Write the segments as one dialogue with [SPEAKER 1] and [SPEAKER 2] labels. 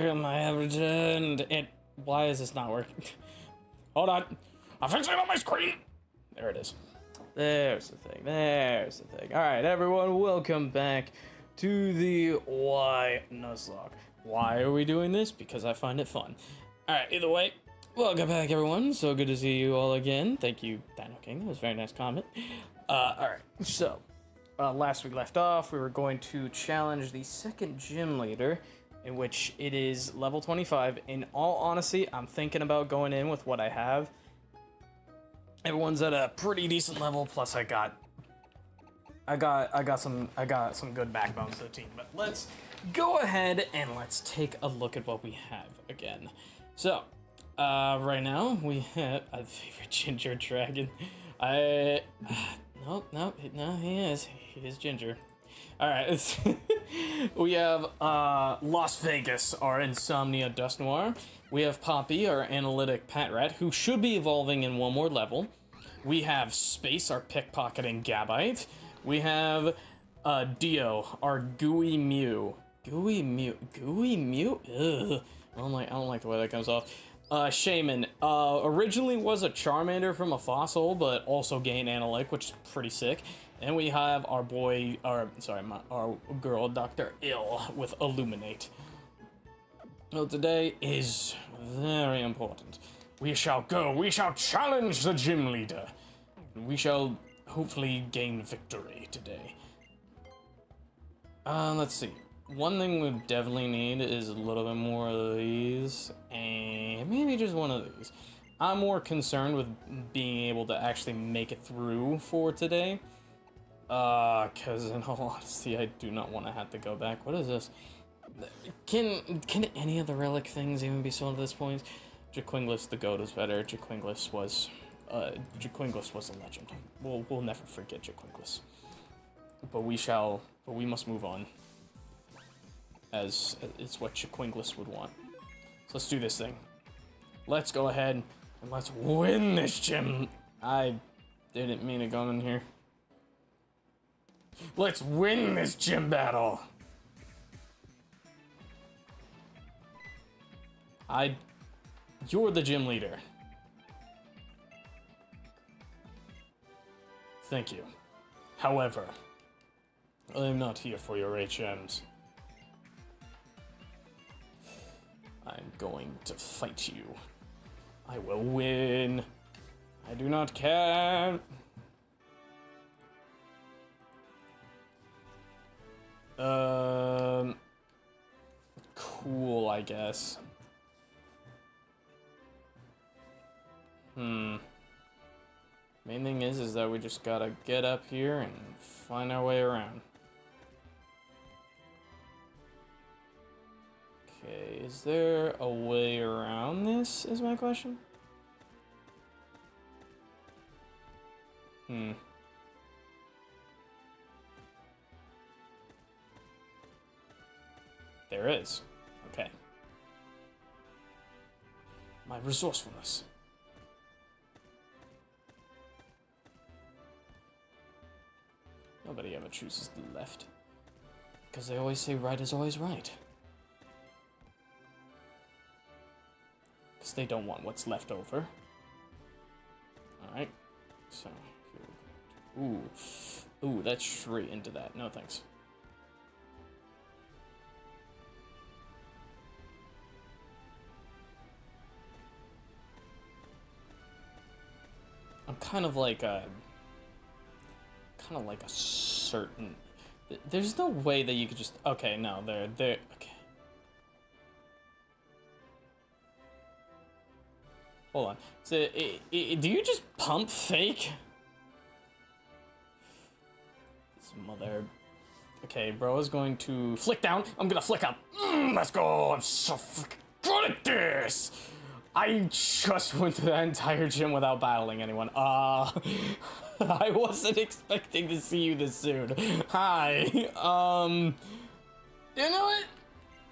[SPEAKER 1] welcome, I have returned. Why is this not working? Hold on. I'm fixing it on my screen. There it is. There's the thing. There's the thing. All right, everyone, welcome back to the Y Nuzlocke. Why are we doing this? Because I find it fun. All right, either way, welcome back, everyone. So good to see you all again. Thank you, Dino King. That was a very nice comment. All right, so last we left off, we were going to challenge the second gym leader, in which it is level 25. In all honesty, I'm thinking about going in with what I have. Everyone's at a pretty decent level, plus I got some good backbones to the team. But let's go ahead and let's take a look at what we have again. So, right now we have a favorite ginger dragon. No, he is ginger. All right, we have Las Vegas, our Insomnia Dust Noir. We have Poppy, our Analytic Pat Rat, who should be evolving in one more level. We have Space, our Pickpocketing Gabite. We have Dio, our Gooey Mew. Gooey Mew? Ugh. I don't like the way that comes off. Shaman, originally was a Charmander from a fossil, but also gained Analytic, which is pretty sick. And we have our our girl, Dr. Ill, with Illuminate. Well, today is very important. We shall challenge the gym leader. We shall hopefully gain victory today. Let's see. One thing we definitely need is a little bit more of these, and maybe just one of these. I'm more concerned with being able to actually make it through for today. Cause in all honesty, I do not want to have to go back. What is this? Can any of the relic things even be sold at this point? Jaquinglis the goat is better. Jaquinglis was a legend. We'll never forget Jaquinglis. But we must move on. As it's what Jaquinglis would want. So let's do this thing. Let's go ahead and let's win this gym. I didn't mean to go in here. Let's win this gym battle. You're the gym leader. Thank you. However, I am not here for your HMs. I'm going to fight you. I will win. I do not care. Cool, I guess. Main thing is that we just gotta get up here and find our way around. Okay, is there a way around this, is my question? There is. Okay. My resourcefulness. Nobody ever chooses the left. Because they always say right is always right. Because they don't want what's left over. Alright. So, here we go. Ooh, that's straight into that. No thanks. I'm kind of like a certain... There's no way that you could just... Okay, no, they're... Okay. Hold on. So, do you just pump fake? This mother... Okay, bro is going to flick down. I'm gonna flick up. Let's go. I'm so freaking good at this. I just went through that entire gym without battling anyone. I wasn't expecting to see you this soon. Hi. You know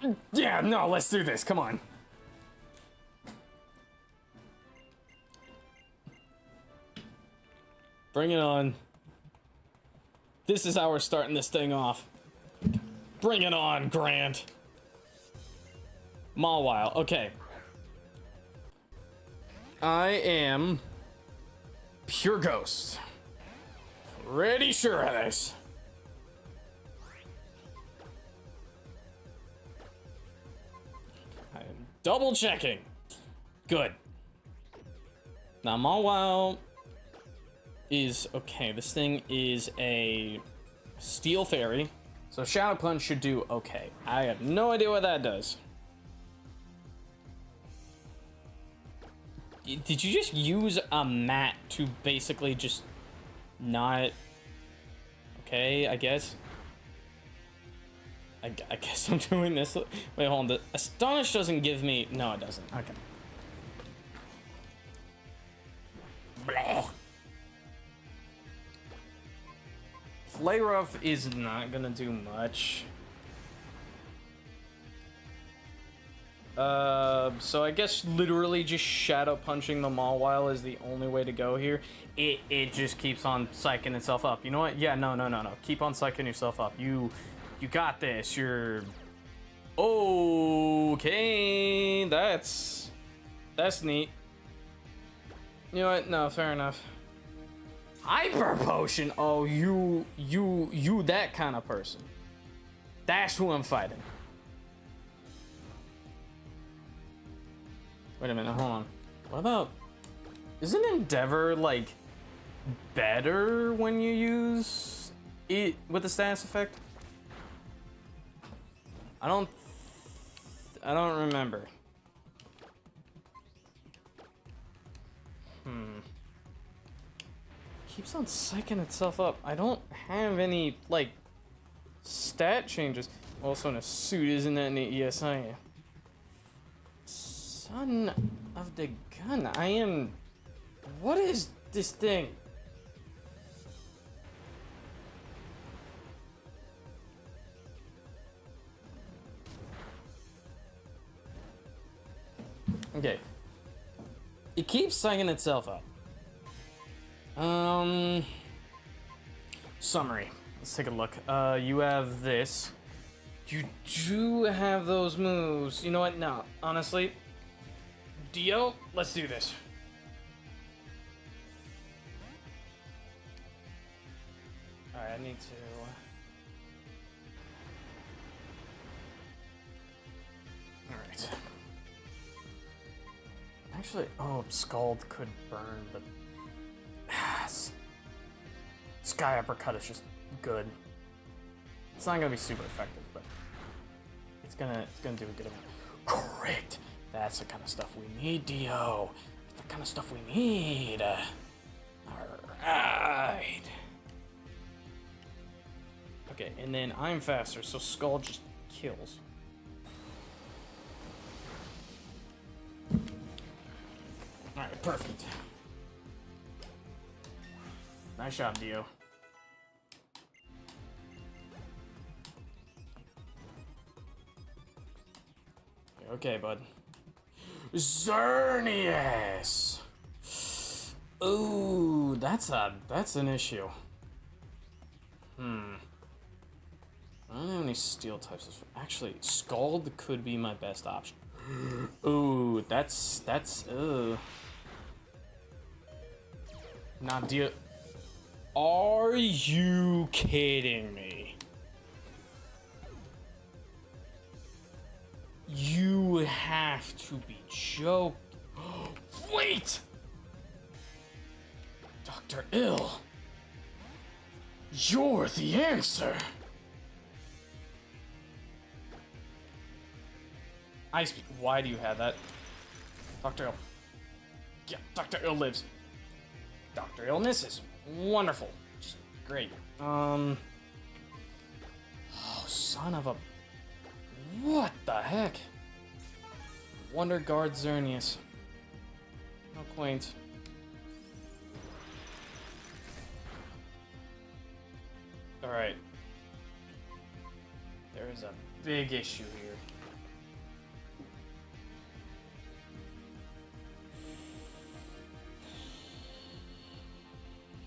[SPEAKER 1] what? Yeah, no, let's do this. Come on. Bring it on. This is how we're starting this thing off. Bring it on, Grant. Mawile. Okay. I am pure ghost. Pretty sure of this. I'm double checking. Good. Now Mawile is okay. This thing is a steel fairy, so Shadow Punch should do okay. I have no idea what that does. Did you just use a mat to basically just not? Okay, I guess. I guess I'm doing this. Wait, hold on. The Astonish doesn't give me. No, it doesn't. Okay. Bleh. Flay Rough is not gonna do much. So I guess literally just Shadow Punching the Mawile is the only way to go here. It just keeps on psyching itself up. You know what? Yeah, no. Keep on psyching yourself up. You got this. You're okay. That's neat. You know what? No, fair enough. Hyper Potion. Oh, you that kind of person. That's who I'm fighting. Wait a minute, hold on. What about... Isn't Endeavor, like, better when you use it with the status effect? I don't remember. Keeps on psyching itself up. I don't have any, like, stat changes. Also in a suit, isn't that neat? Yes, I am. Son of the gun, I am... What is this thing? Okay. It keeps psyching itself up. Summary. Let's take a look. You have this. You do have those moves. You know what? No, honestly... Dio, let's do this. Alright, I need to... Alright. Actually, oh, Scald could burn, but... Sky Uppercut is just good. It's not gonna be super effective, but... It's gonna do a good amount. Correct! That's the kind of stuff we need, Dio. That's the kind of stuff we need. Alright. Okay, and then I'm faster, so Skull just kills. Alright, perfect. Nice job, Dio. Okay, bud. Xerneas! Ooh, that's an issue. I don't have any steel types. Actually, Scald could be my best option. Ooh, that's Not deal. Are you kidding me? You have to be joking. Wait! Dr. Ill. You're the answer. Ice Beam. Why do you have that? Dr. Ill. Yeah, Dr. Ill lives. Dr. Ill misses. Wonderful. Just great. Oh, son of a... What the heck? Wonder Guard Xerneas. How quaint. Alright. There is a big issue here.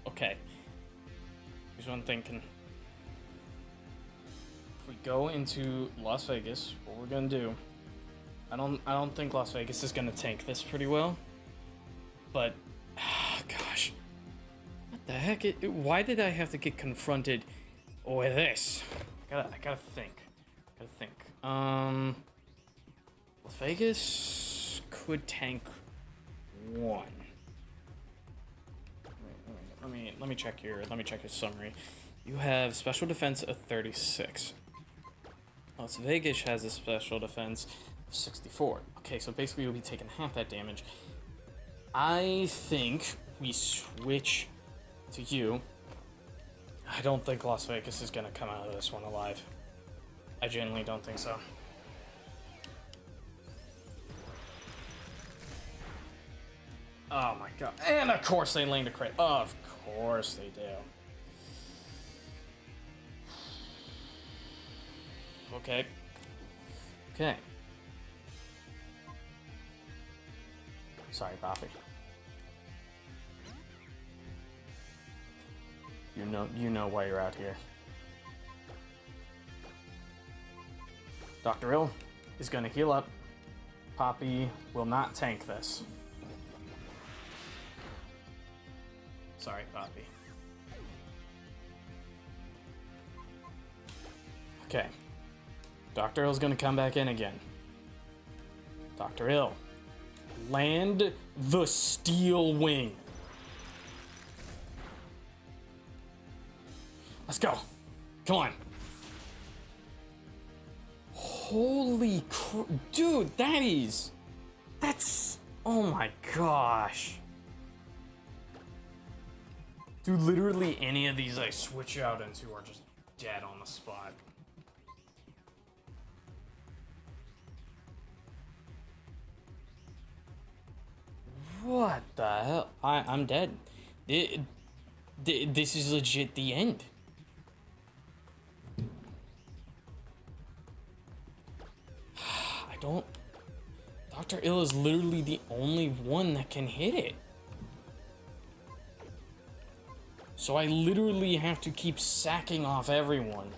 [SPEAKER 1] Okay. Here's what I'm thinking. If we go into Las Vegas, what we're gonna do, I don't think Las Vegas is gonna tank this pretty well. But, gosh, what the heck? Why did I have to get confronted with this? I gotta think. Las Vegas could tank one. Let me check your summary. You have special defense of 36. Las Vegas has a special defense of 64. Okay, so basically you'll be taking half that damage. I think we switch to you. I don't think Las Vegas is gonna come out of this one alive. I genuinely don't think so. Oh my god. And of course they land a crit. Of course they do. Okay. Okay. Sorry, Poppy. You know why you're out here. Dr. Ill is gonna heal up. Poppy will not tank this. Sorry, Poppy. Okay. Dr. Ill's gonna come back in again. Dr. Ill. Land the steel wing. Let's go. Come on. Holy dude, that's, oh my gosh. Dude, literally any of these I switch out into are just dead on the spot. What the hell? I'm dead. This is legit the end. I don't... Dr. Ill is literally the only one that can hit it. So I literally have to keep sacking off everyone.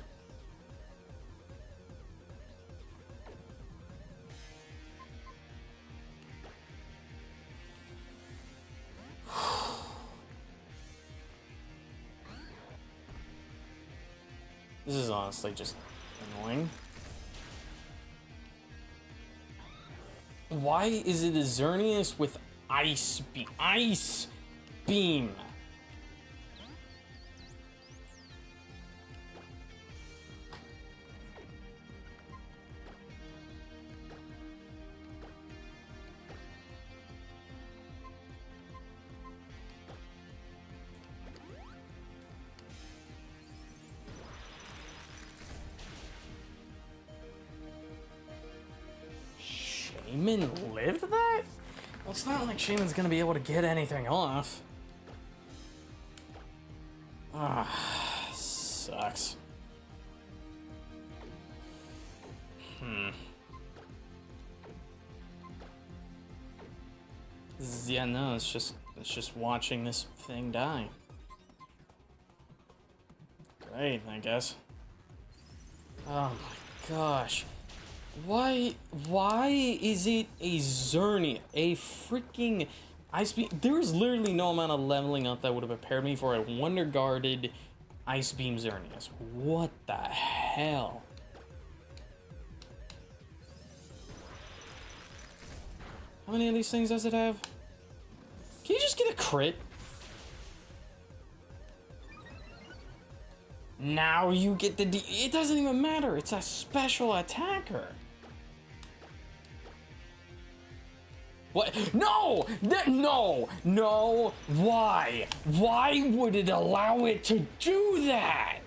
[SPEAKER 1] This is honestly just annoying. Why is it a Xerneas with ice beam? Ice beam. Shaman lived that? Well, it's not like Shaman's gonna be able to get anything off. Ah, sucks. Yeah, no, it's just watching this thing die. Great, I guess. Oh my gosh. Why is it a Xerneas? A freaking ice beam? There's literally no amount of leveling up that would have prepared me for a Wonder Guarded Ice Beam Xerneas. What the hell? How many of these things does it have? Can you just get a crit? Now you get the it doesn't even matter. It's a special attacker. What? No! No! Why? Why would it allow it to do that?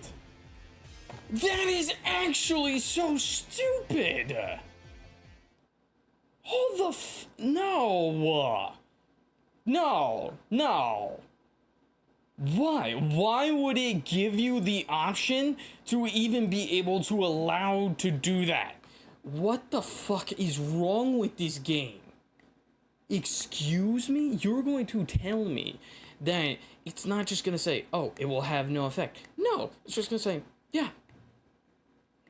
[SPEAKER 1] That is actually so stupid! Hold the no! No! Why? Why would it give you the option to even be able to allow to do that? What the fuck is wrong with this game? Excuse me? You're going to tell me that it's not just gonna say, oh, it will have no effect. No, it's just gonna say, yeah,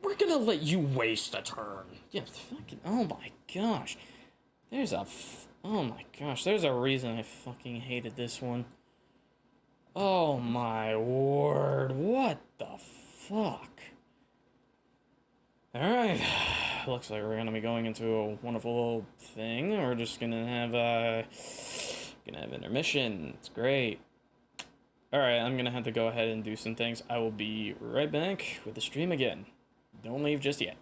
[SPEAKER 1] We're gonna let you waste a turn. Yeah, fucking. Oh my gosh. Oh my gosh. There's a reason I fucking hated this one. Oh my word. What the fuck? Alright. Looks like we're gonna be going into a wonderful little thing. We're just gonna have intermission. It's great. Alright, I'm gonna have to go ahead and do some things. I will be right back with the stream again. Don't leave just yet.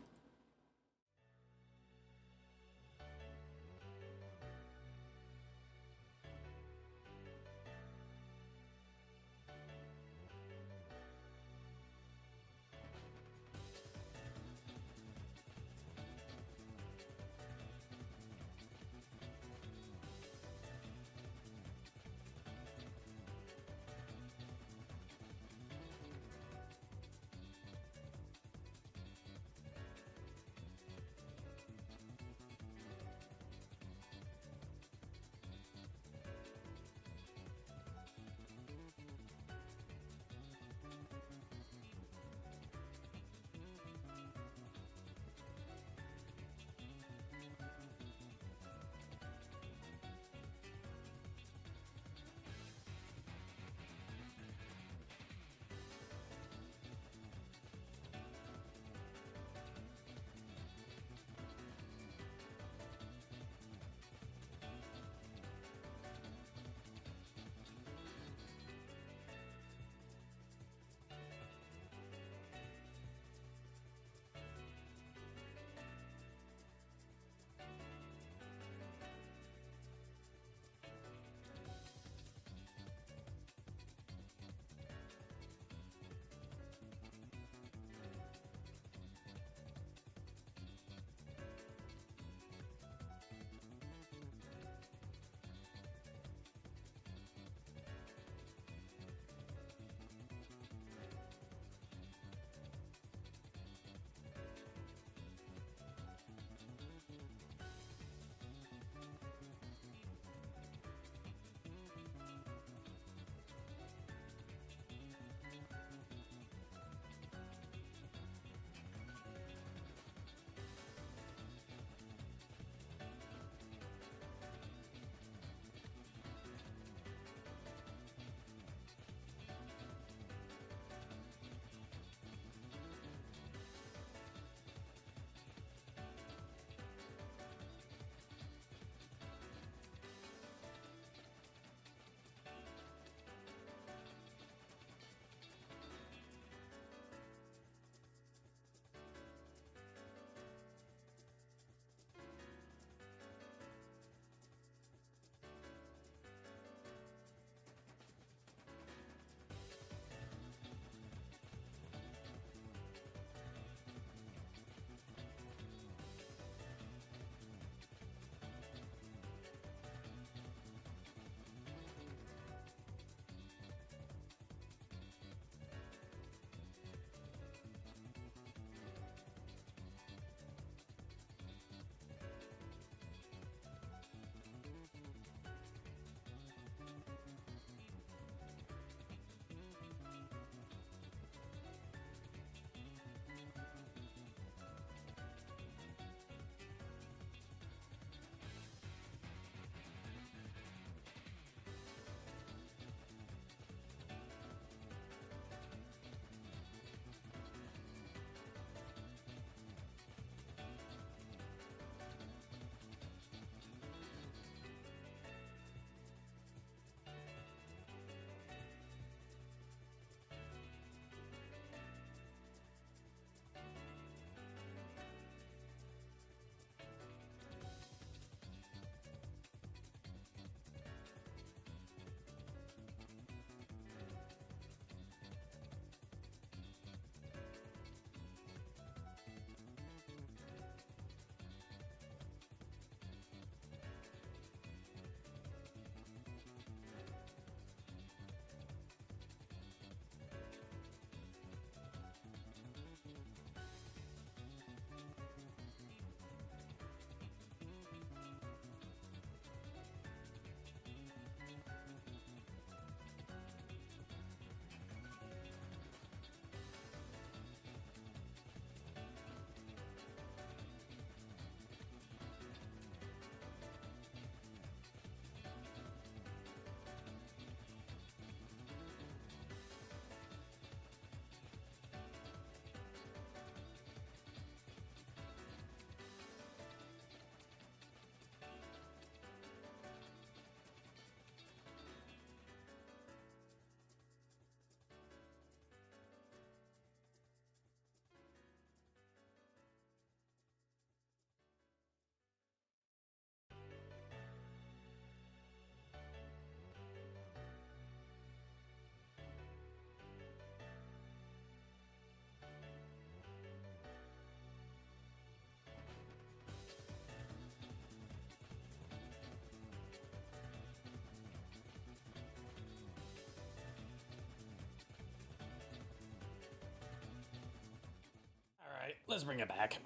[SPEAKER 1] Let's bring it back.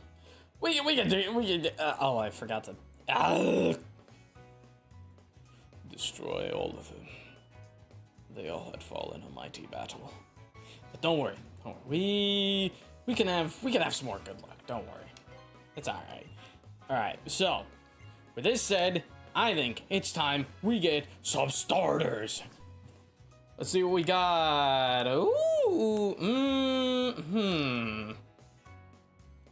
[SPEAKER 1] We can do. Oh, I forgot to. Destroy all of them. They all had fallen in a mighty battle. But don't worry. We can have some more good luck. Don't worry. It's all right. All right. So, with this said, I think it's time we get some starters. Let's see what we got. Ooh.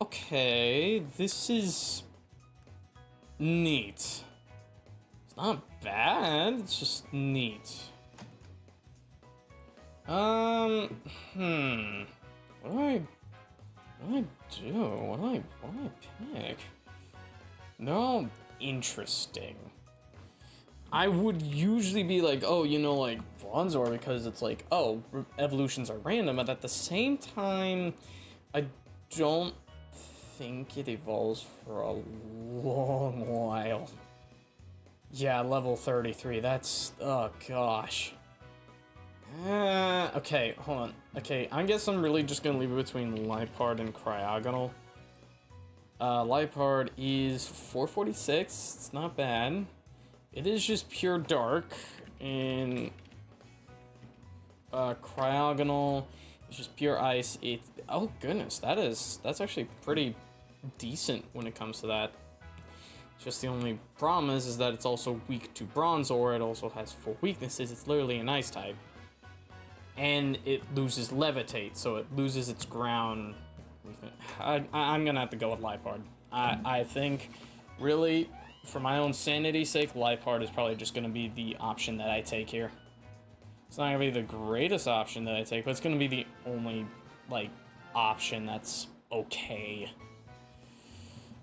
[SPEAKER 1] Okay, this is neat. It's not bad. It's just neat. What do I do? What do I pick? No, interesting. I would usually be like, oh, you know, like Bronzor, because it's like, oh, evolutions are random, but at the same time, I don't think it evolves for a long while. Yeah, level 33, that's, oh gosh. Okay, hold on. Okay, I guess I'm really just gonna leave it between Lipard and Cryogonal. Lipard is 446, it's not bad. It is just pure dark, and Cryogonal is just pure ice. Oh goodness, that's actually pretty decent when it comes to that. Just the only problem is that it's also weak to Bronzor. It also has 4 weaknesses. It's literally an ice type. And it loses Levitate, so it loses its ground. I'm gonna have to go with Lipard. I think, really, for my own sanity's sake, Lipard is probably just gonna be the option that I take here. It's not gonna be the greatest option that I take, but it's gonna be the only, like, option that's okay.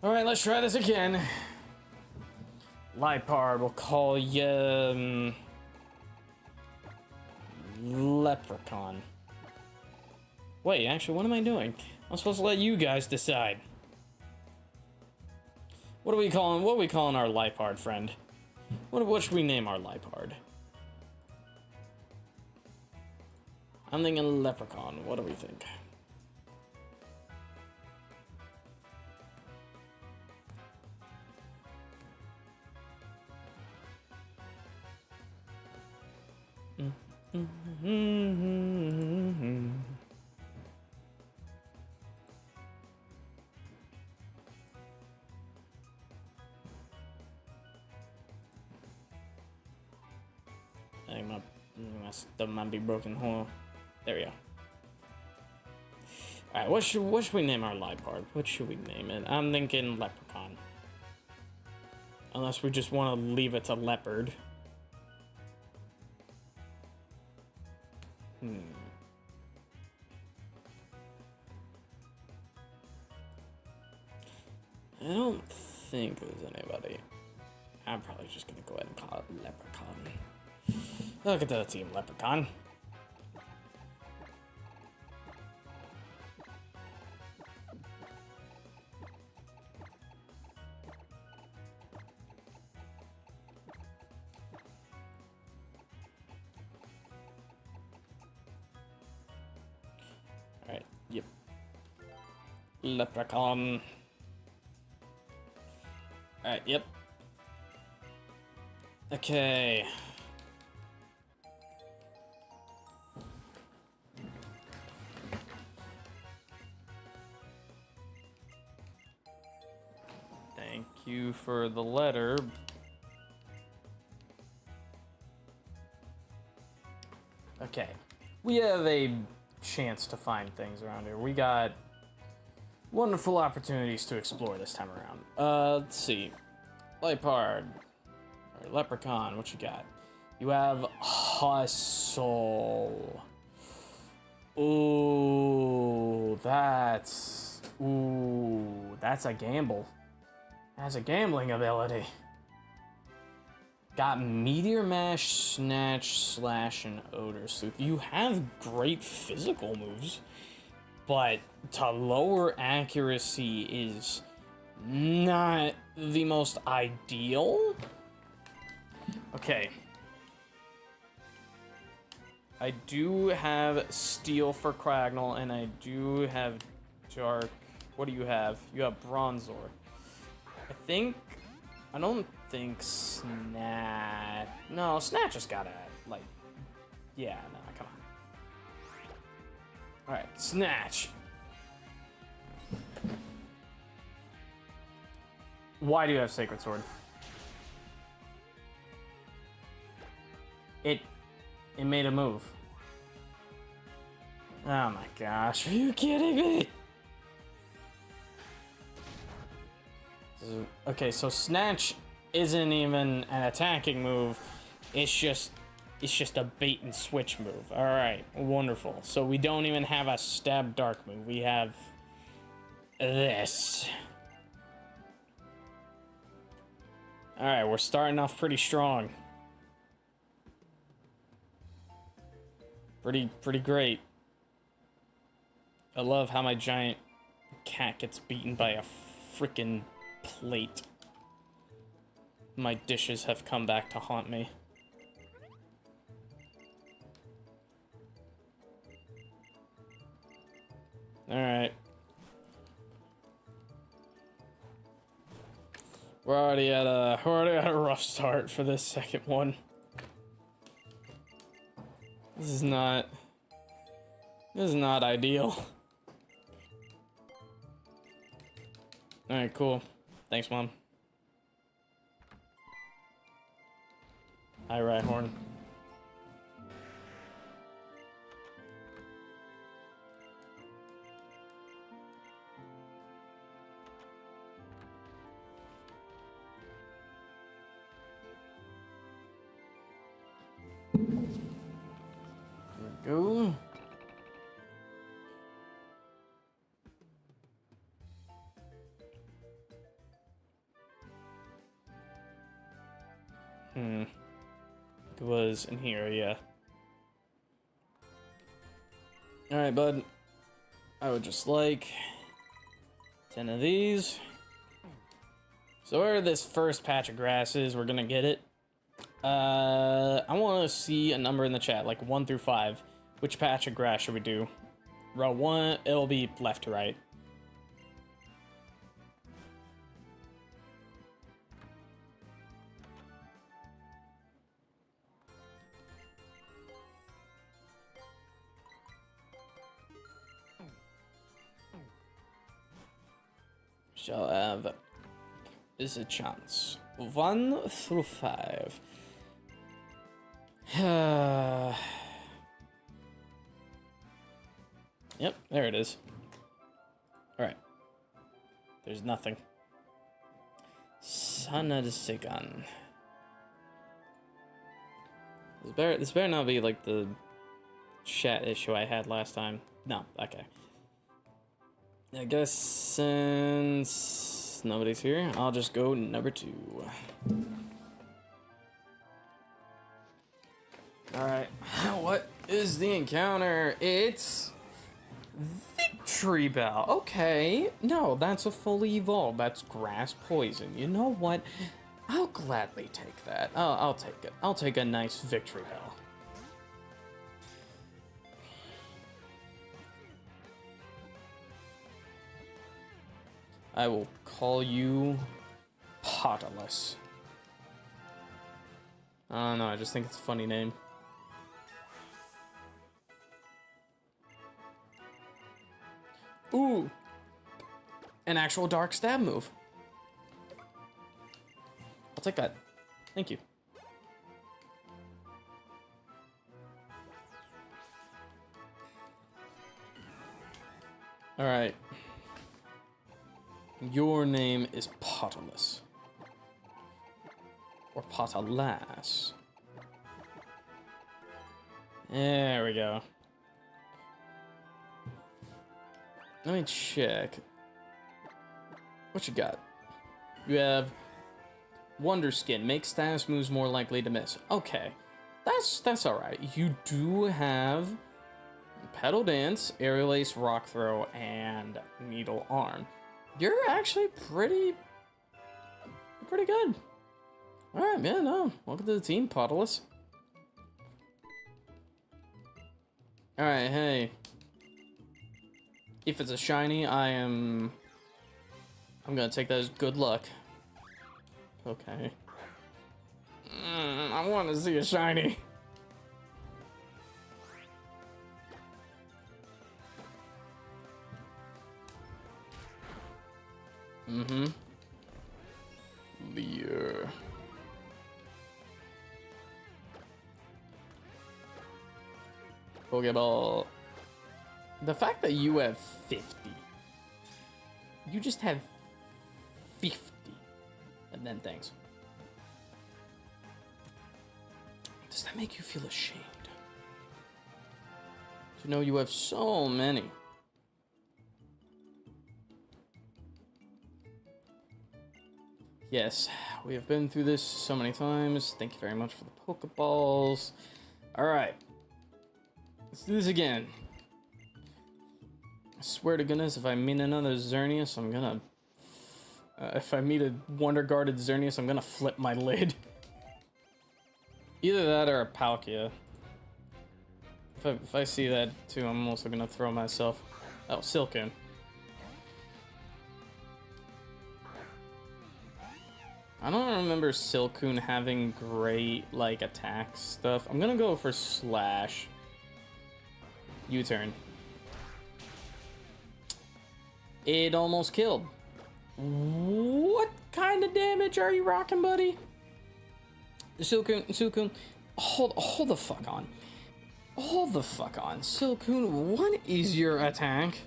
[SPEAKER 1] Alright, let's try this again. Lipard, we'll call you... Leprechaun. Wait, actually, what am I doing? I'm supposed to let you guys decide. What are we calling our Lipard friend? What should we name our Lipard? I'm thinking Leprechaun. What do we think? I think my stuff might be broken. Hold on. There we go. Alright, what should we name our Lipard? What should we name it? I'm thinking Leprechaun. Unless we just want to leave it to Leopard. I don't think there's anybody. I'm probably just gonna go ahead and call it Leprechaun. Look at the team, Leprechaun. Alright, yep. Leprechaun. Alright, yep. Okay. Thank you for the letter. Okay. We have a chance to find things around here. We got wonderful opportunities to explore this time around. Let's see. Lipard. Or Leprechaun, what you got? You have Hustle. Ooh, that's a gamble. That's a gambling ability. Got Meteor Mash, Snatch, Slash, and Odor Sleuth. You have great physical moves, but to lower accuracy is not the most ideal. Okay. I do have Steel for Cragnal, and I do have Dark What do you have? You have Bronzor. I don't think Snatch. No, Snatch has gotta, like, yeah, no, come on. Alright, Snatch. Why do you have Sacred Sword? It made a move. Oh my gosh, are you kidding me? Okay, so Snatch isn't even an attacking move. It's just a bait and switch move. All right, wonderful. So we don't even have a stab dark move. We have this. All right, we're starting off pretty strong. Pretty great. I love how my giant cat gets beaten by a freaking plate. My dishes have come back to haunt me. Alright. We're already at a rough start for this second one. This is not ideal. Alright, cool. Thanks, Mom. Hi, Rhyhorn. There we go. It was in here, yeah. Alright, bud. I would just like 10 of these. So where this first patch of grass is, we're gonna get it. I want to see a number in the chat, like 1 through 5. Which patch of grass should we do? Row 1, it'll be left to right. Shall have is a chance. 1 through 5. Yep, there it is. Alright. There's nothing. Son of the Sigan. This better not be like the chat issue I had last time. No, okay. I guess since nobody's here, I'll just go number 2. Alright, what is the encounter? It's Victory Bell. Okay, no, that's a fully evolved. That's grass poison. You know what? I'll gladly take that. I'll take it. I'll take a nice Victory Bell. I will call you Potalus. I don't know, I just think it's a funny name. Ooh! An actual dark stab move. I'll take that. Thank you. Alright. Your name is Potalus. Or Potalas. There we go. Let me check. What you got? You have Wonder Skin. Make status moves more likely to miss. Okay. That's alright. You do have Pedal Dance, Aerial Ace, Rock Throw, and Needle Arm. You're actually pretty good. Alright, man, no. Welcome to the team, Potalus. Alright, hey. If it's a shiny, I am I'm gonna take that as good luck. Okay. I want to see a shiny. Leer. Pokeball. The fact that you have 50. You just have 50. And then thanks. Does that make you feel ashamed? To know you have so many. Yes, we have been through this so many times. Thank you very much for the Pokeballs. Alright. Let's do this again. I swear to goodness, if I meet another Xerneas, I'm gonna... if I meet a Wonder Guarded Xerneas, I'm gonna flip my lid. Either that or a Palkia. If I see that too, I'm also gonna throw myself. Oh, Silcoon. I don't remember Silcoon having great, like, attack stuff. I'm gonna go for Slash. U-turn. It almost killed. What kind of damage are you rocking, buddy? Silcoon, hold the fuck on. Hold the fuck on. Silcoon, what is your attack?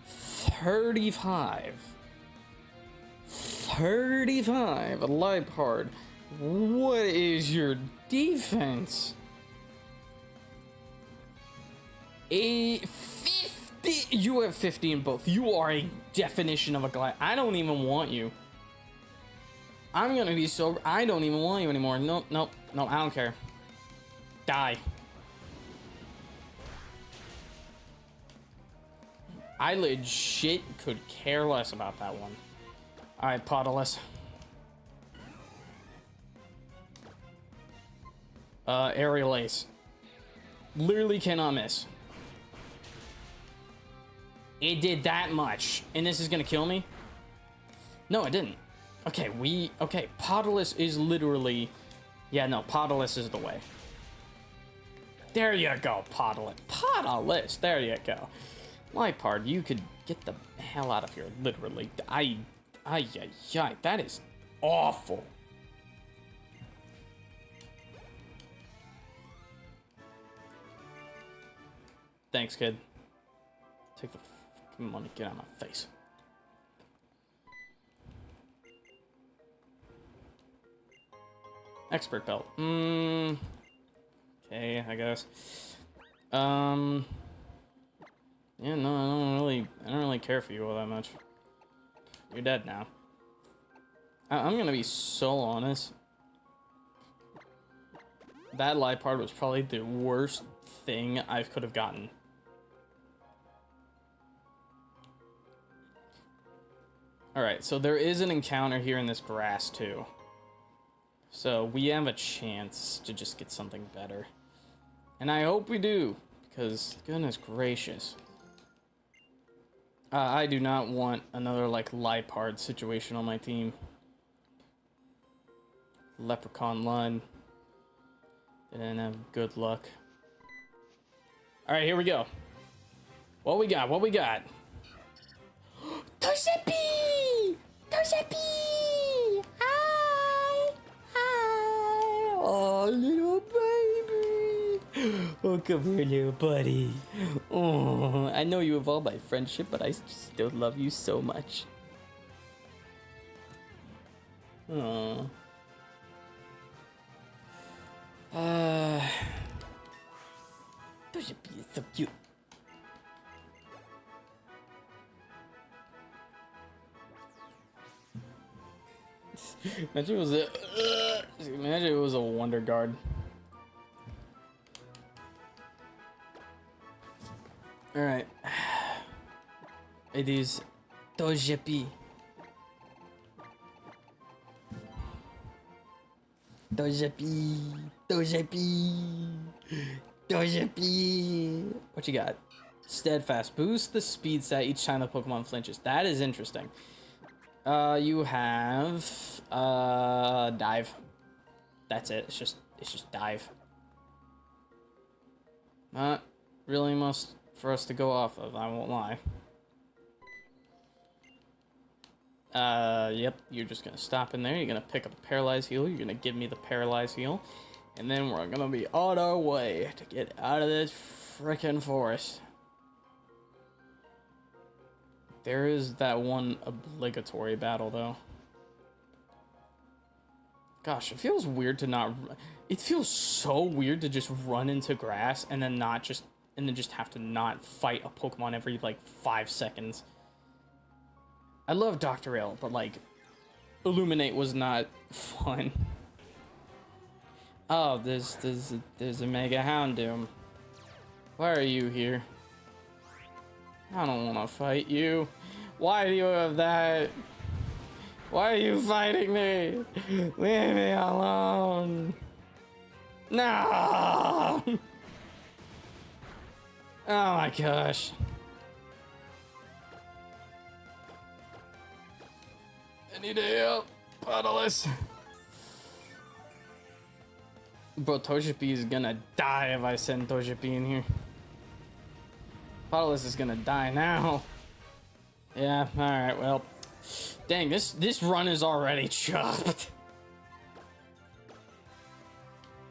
[SPEAKER 1] 35. 35, a Liepard. What is your defense? A 50. You have 50 in both. You are a definition of a glide. I don't even want you. I'm gonna be so. I don't even want you anymore. Nope, nope, no. I don't care. Die. I legit could care less about that one. All right, Podolus. Aerial Ace. Literally cannot miss. It did that much, and this is gonna kill me? No, it didn't. Okay, okay, Podolus is literally... Yeah, no, Podolus is the way. There you go, Podolus. Podolus, there you go. Liepard, you could get the hell out of here, literally. That is awful. Thanks, kid. Take the fucking money, get out of my face. Expert belt. Okay, I guess. Yeah, no, I don't really care for you all that much. You're dead now. I'm gonna be so honest. That Liepard was probably the worst thing I could have gotten. Alright, so there is an encounter here in this grass too. So we have a chance to just get something better. And I hope we do, because goodness gracious. I do not want another, like, Liepard situation on my team. Leprechaun Lund. Didn't have good luck. Alright, here we go. What we got? What we got? Togepi! Togepi! Hi! Hi! Oh, little baby! Oh, come here, little buddy. Oh, I know you evolved by friendship, but I still love you so much. Oh. Togepi is so cute. Imagine it was a Wonder Guard. All right, it is Togepi. Togepi. What you got? Steadfast. Boost the speed stat each time the Pokemon flinches. That is interesting. You have dive. That's it. It's just dive. Not really much for us to go off of, I won't lie. Yep, you're just gonna stop in there. You're gonna pick up a Paralyze Heal. You're gonna give me the Paralyze Heal. And then we're gonna be on our way to get out of this frickin' forest. There is that one obligatory battle, though. Gosh, it feels weird to not... It feels so weird to just run into grass and then not just... And then just have to not fight a Pokemon every, like, 5 seconds. I love Dr. Ale, but, like, Illuminate was not fun. Oh, there's a Mega Houndoom. Why are you here? I don't want to fight you. Why do you have that? Why are you fighting me? Leave me alone. No! Oh my gosh. I need help. Puddleless. Bro, Togepi is gonna die if I send Togepi in here. Puddleless is gonna die now. Yeah, alright, well. Dang, this run is already chopped.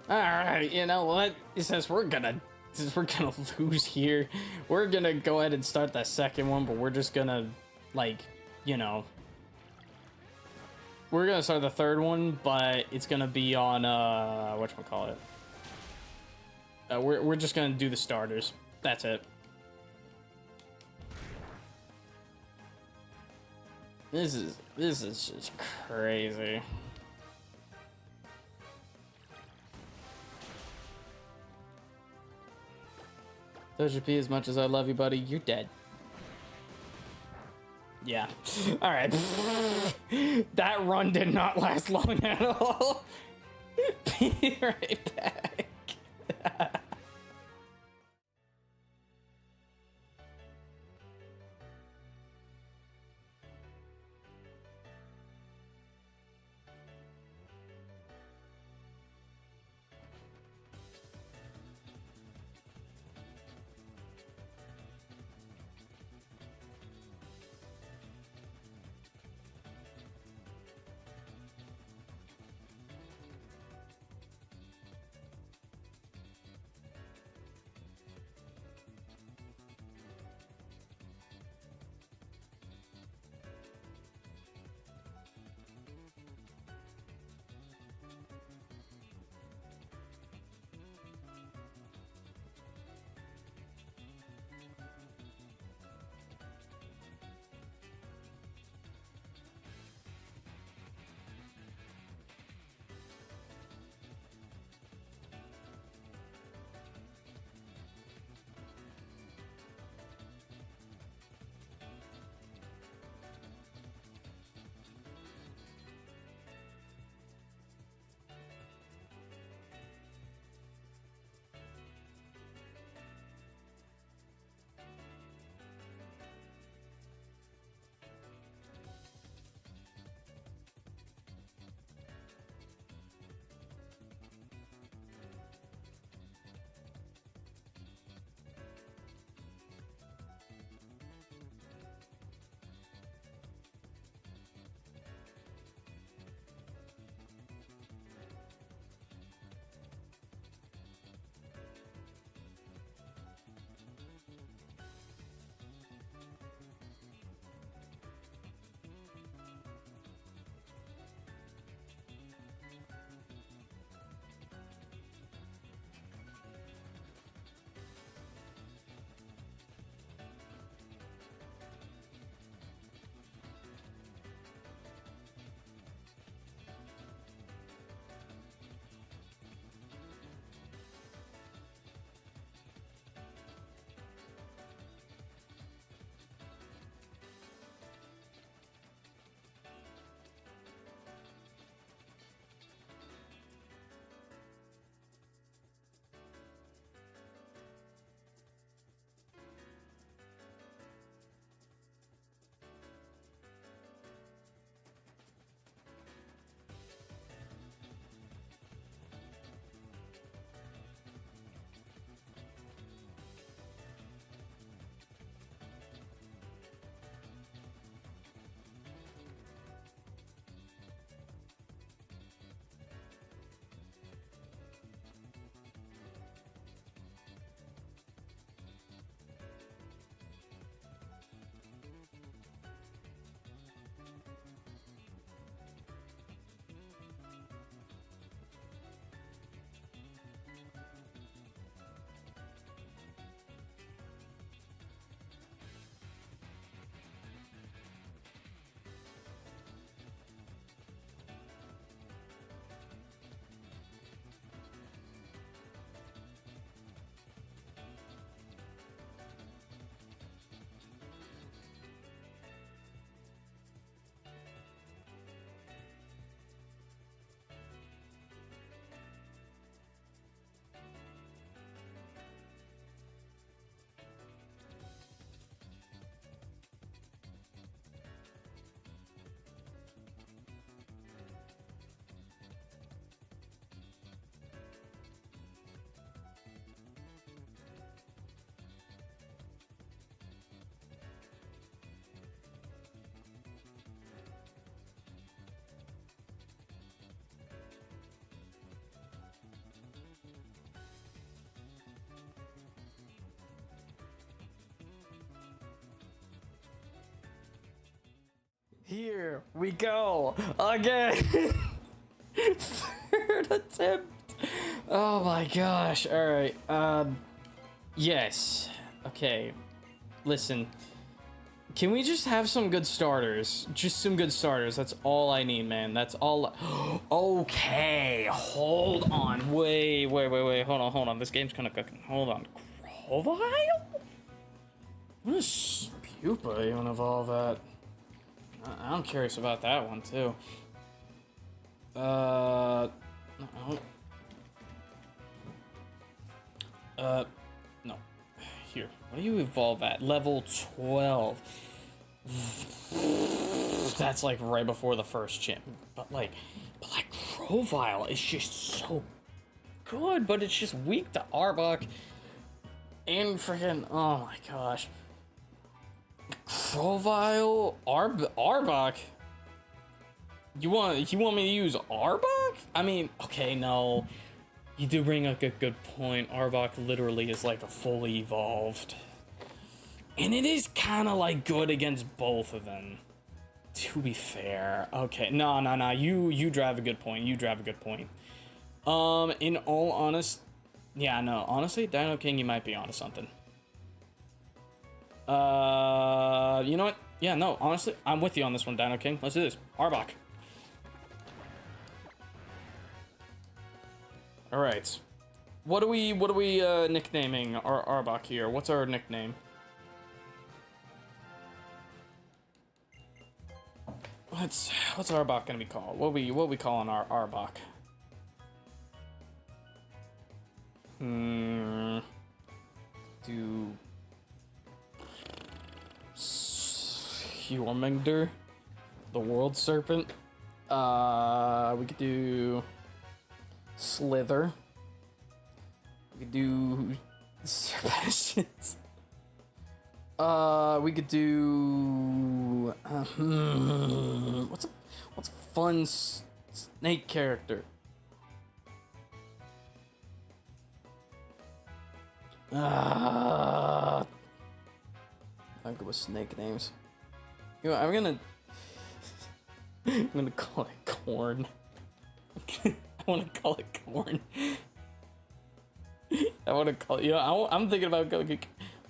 [SPEAKER 1] Alright, you know what? Since we're gonna lose here, we're gonna go ahead and start that second one, but we're just gonna, like, you know. We're gonna start the third one, but it's gonna be on, whatchamacallit. We're just gonna do the starters. That's it. This is just crazy. Togepi, as much as I love you, buddy, you're dead. Yeah. All right. That run did not last long at all. Be right back. Here we go again. Third attempt. Oh my gosh. All right. Yes. Okay. Listen. Can we just have some good starters? Just some good starters. That's all I need, man. That's all. Okay. Hold on. Wait. Hold on. This game's kind of cooking. Hold on. Grovile? What does Pupa even evolve at? I'm curious about that one too. No. No. Here. What do you evolve at? Level 12. That's like right before the first gym. But like Grovile is just so good, but it's just weak to Arbok. And freaking, oh my gosh. Grovile, Arbok. You want me to use Arbok? I mean, okay, no. You do bring up a good point. Arbok literally is like a fully evolved. And it is kind of like good against both of them. To be fair. Okay, no. You drive a good point. In all honest, yeah, no. Honestly, Dino King, you might be onto something. You know what? Yeah, no. Honestly, I'm with you on this one, Dino King. Let's do this. Arbok. All right. What are we nicknaming our Arbok here? What's our nickname? What's Arbok gonna be called? What we calling our Arbok? Do Hjormungandr, the World Serpent. We could do Slither. We could do Sebastian's. We could do what's a fun snake character? I'm good with snake names. You know, I'm gonna call it Corn. I want to call it Corn. I want to call it. You know, I'm thinking about going.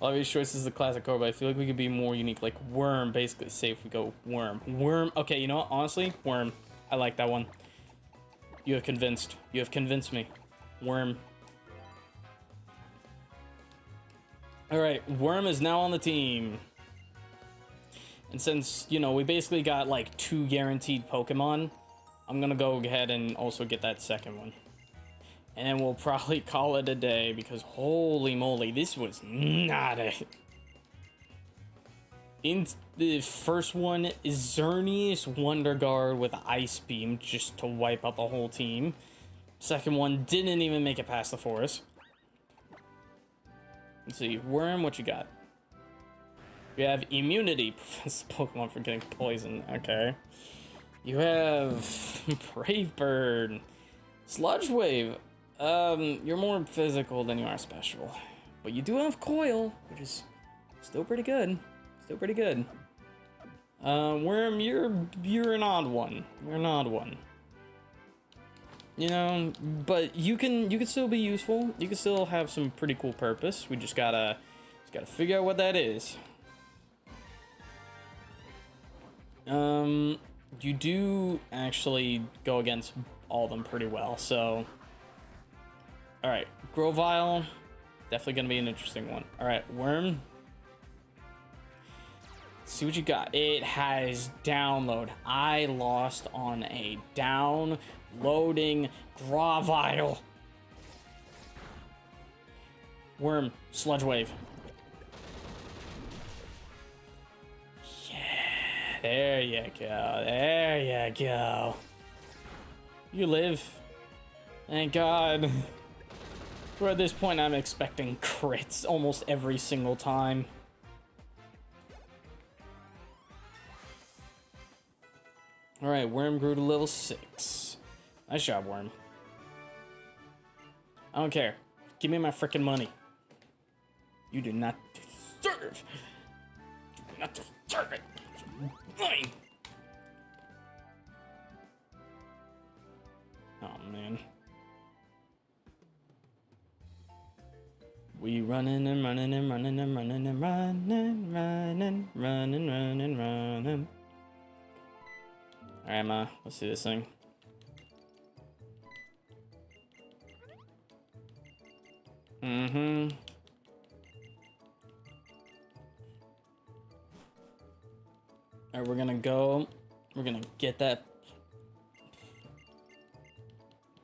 [SPEAKER 1] Obvious choice is the classic core, but I feel like we could be more unique, like Worm. Basically, say if we go Worm. Okay, you know what? Honestly, Worm. I like that one. You have convinced me. Worm. All right, Worm is now on the team. And since, you know, we basically got like 2 guaranteed Pokemon, I'm gonna go ahead and also get that second one. And then we'll probably call it a day because holy moly, this was not it. In the first one, Xerneas Wonder Guard with Ice Beam just to wipe out the whole team. Second one didn't even make it past the forest. Let's see, Worm, what you got? You have immunity, prevents the Pokemon from getting poisoned. Okay. You have Brave Bird, Sludge Wave. You're more physical than you are special, but you do have Coil, which is still pretty good. Worm, you're an odd one. You know, but you can still be useful. You can still have some pretty cool purpose. We just gotta figure out what that is. You do actually go against all of them pretty well, so. Alright, Grovile, definitely gonna be an interesting one. Alright, Worm. Let's see what you got. It has download. I lost on a downloading Grovile. Worm, Sludge Wave. There you go. You live. Thank God. Where at this point I'm expecting crits almost every single time. Alright, Worm grew to level 6. Nice job, Worm. I don't care. Give me my freaking money. You do not deserve. You do not deserve it. Mine. We running and running and running and running and running. Alright, Ma, let's do this thing. Mm-hmm. Alright, we're gonna go. We're gonna get that.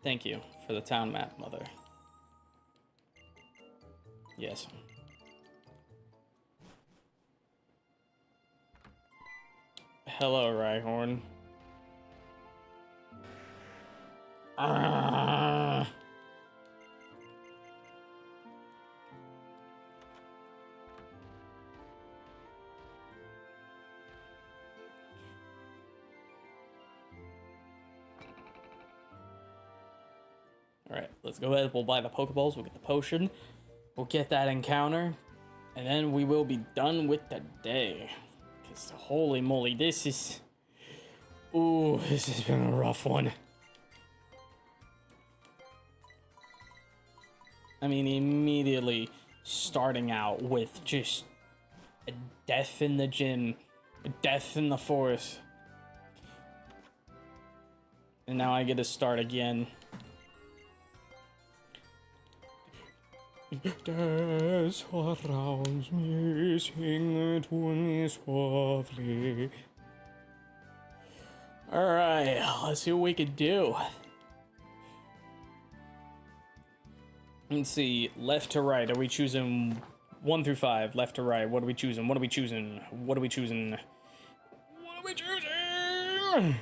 [SPEAKER 1] Thank you for the town map, Mother. Yes. Hello, Rhyhorn. Ah. Alright, let's go ahead. We'll buy the Pokeballs. We'll get the potion. We'll get that encounter. And then we will be done with the day. Because holy moly, this is... Ooh, this has been a rough one. I mean, immediately starting out with just a death in the gym, a death in the forest. And now I get to start again. Death surrounds me, sing it to me softly. Alright, let's see what we can do. Let's see, left to right, are we choosing 1 through 5? Left to right, what are we choosing? What are we choosing? What are we choosing? What are we choosing?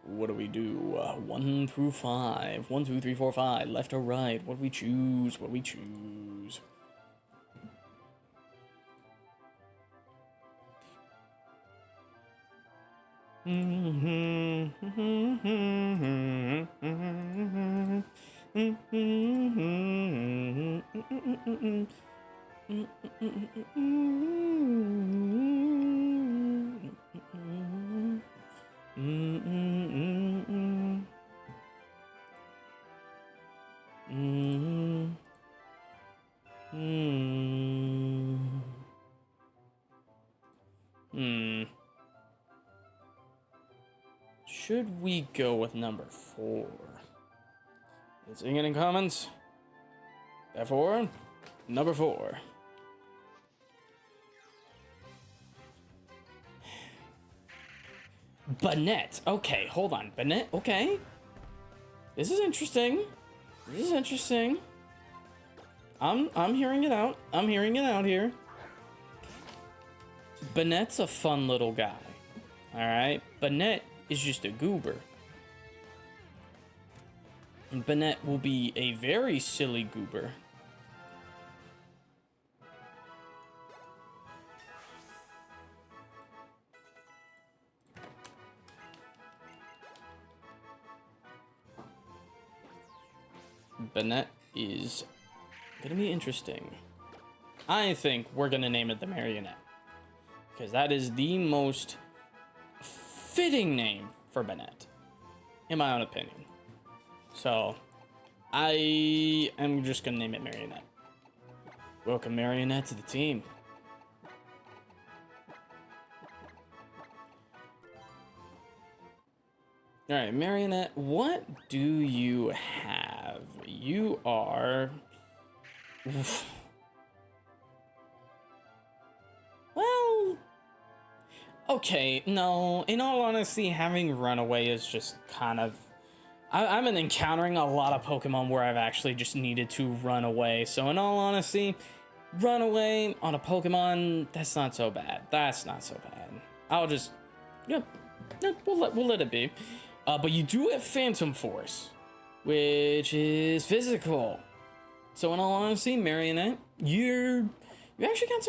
[SPEAKER 1] What do we do? 1 through 5. 1, 2, 3, 4, 5. Left or right? What do we choose? What do we choose? Should we go with number 4? Let's see any comments. Therefore, number 4. Banette. Okay, hold on. Banette. Okay. This is interesting. This is interesting. I'm hearing it out. I'm hearing it out here. Banette's a fun little guy. All right. Banette is just a goober. And Banette will be a very silly goober. Banette is gonna be interesting. I think we're gonna name it the Marionette, because that is the most fitting name for Banette, in my own opinion. So, I am just gonna name it Marionette. Welcome, Marionette, to the team. Alright, Marionette, what do you have? You are... Well... Okay, no, in all honesty, having Runaway is just kind of... I've been encountering a lot of Pokemon where I've actually just needed to run away. So in all honesty, Runaway on a Pokemon, that's not so bad. That's not so bad. I'll just... Yep, we'll let it be. But you do have Phantom Force, which is physical. So in all honesty, Marionette, you actually got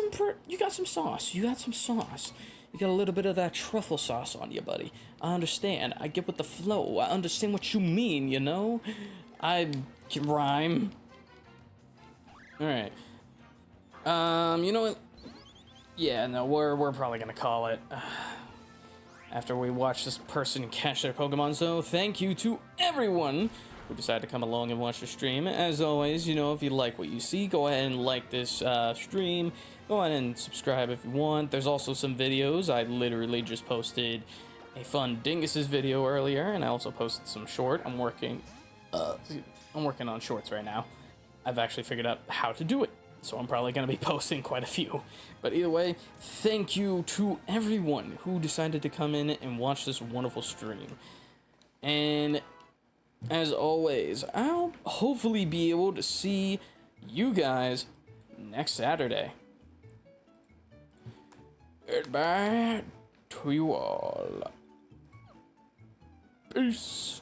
[SPEAKER 1] some sauce. You got some sauce. You got a little bit of that truffle sauce on you, buddy. I understand. I get with the flow. I understand what you mean, you know? I can rhyme. Alright. You know what? Yeah, no, we're probably gonna call it. After we watch this person catch their Pokemon. So thank you to everyone who decided to come along and watch the stream. As always, you know, if you like what you see, go ahead and like this stream. Go ahead and subscribe if you want. There's also some videos. I literally just posted a fun Dingus's video earlier, and I also posted some short. I'm working on shorts right now. I've actually figured out how to do it, so I'm probably going to be posting quite a few. But either way, thank you to everyone who decided to come in and watch this wonderful stream. And as always, I'll hopefully be able to see you guys next Saturday. Goodbye to you all. Peace.